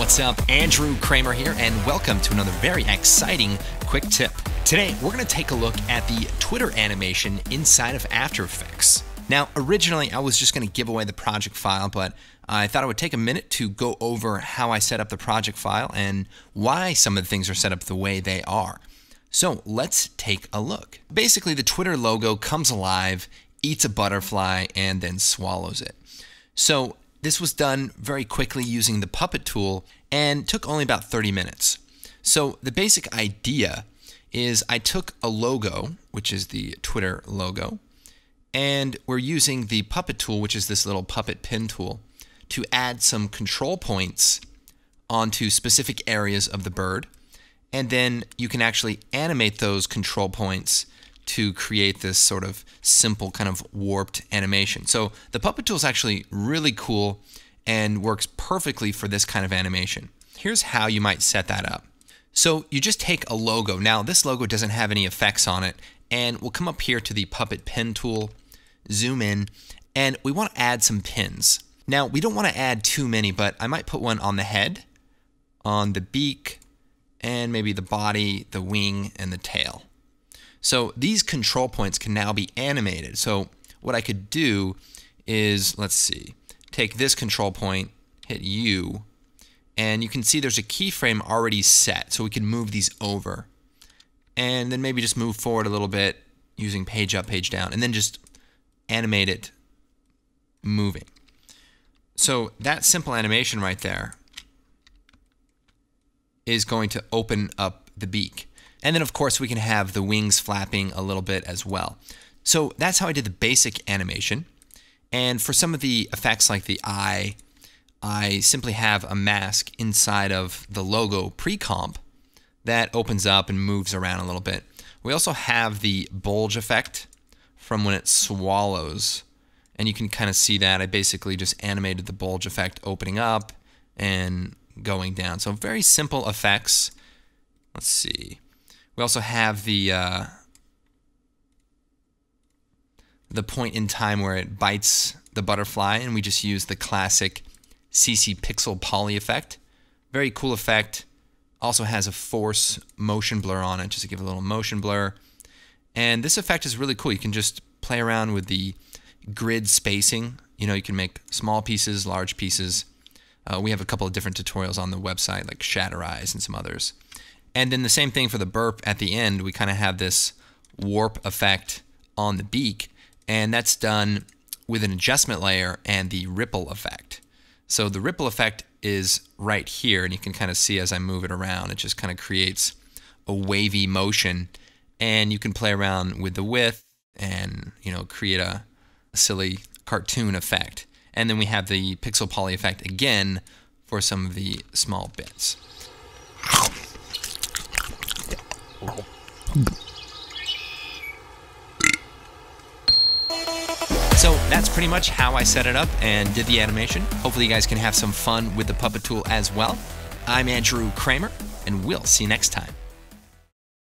What's up? Andrew Kramer here, and welcome to another very exciting quick tip. Today, we're going to take a look at the Twitter animation inside of After Effects. Now, originally, I was just going to give away the project file, but I thought I would take a minute to go over how I set up the project file and why some of the things are set up the way they are. So let's take a look. Basically, the Twitter logo comes alive, eats a butterfly, and then swallows it. So this was done very quickly using the Puppet tool and took only about 30 minutes. So the basic idea is I took a logo, which is the Twitter logo, and we're using the Puppet tool, which is this little puppet pin tool, to add some control points onto specific areas of the bird. And then you can actually animate those control points to create this sort of simple kind of warped animation. So the Puppet tool is actually really cool and works perfectly for this kind of animation. Here's how you might set that up. So you just take a logo. Now this logo doesn't have any effects on it, and we'll come up here to the Puppet Pin tool, zoom in, and we want to add some pins. Now we don't want to add too many, but I might put one on the head, on the beak, and maybe the body, the wing, and the tail. So these control points can now be animated. So what I could do is, let's see, take this control point, hit U, and you can see there's a keyframe already set. So we can move these over. And then maybe just move forward a little bit using page up, page down, and then just animate it moving. So that simple animation right there is going to open up the beak. And then, of course, we can have the wings flapping a little bit as well. So that's how I did the basic animation. And for some of the effects like the eye, I simply have a mask inside of the logo pre-comp that opens up and moves around a little bit. We also have the bulge effect from when it swallows. And you can kind of see that. I basically just animated the bulge effect opening up and going down. So very simple effects. Let's see. We also have the point in time where it bites the butterfly, and we just use the classic CC Pixel Poly effect. Very cool effect. Also has a force motion blur on it, just to give a little motion blur. And this effect is really cool. You can just play around with the grid spacing. You know, you can make small pieces, large pieces. We have a couple of different tutorials on the website, like Shatter Eyes and some others. And then the same thing for the burp at the end. We kind of have this warp effect on the beak, and that's done with an adjustment layer and the ripple effect. So the ripple effect is right here, and you can kind of see as I move it around, it just kind of creates a wavy motion, and you can play around with the width and, you know, create a silly cartoon effect. And then we have the pixel poly effect again for some of the small bits. So that's pretty much how I set it up and did the animation. Hopefully you guys can have some fun with the Puppet tool as well. I'm Andrew Kramer, and we'll see you next time.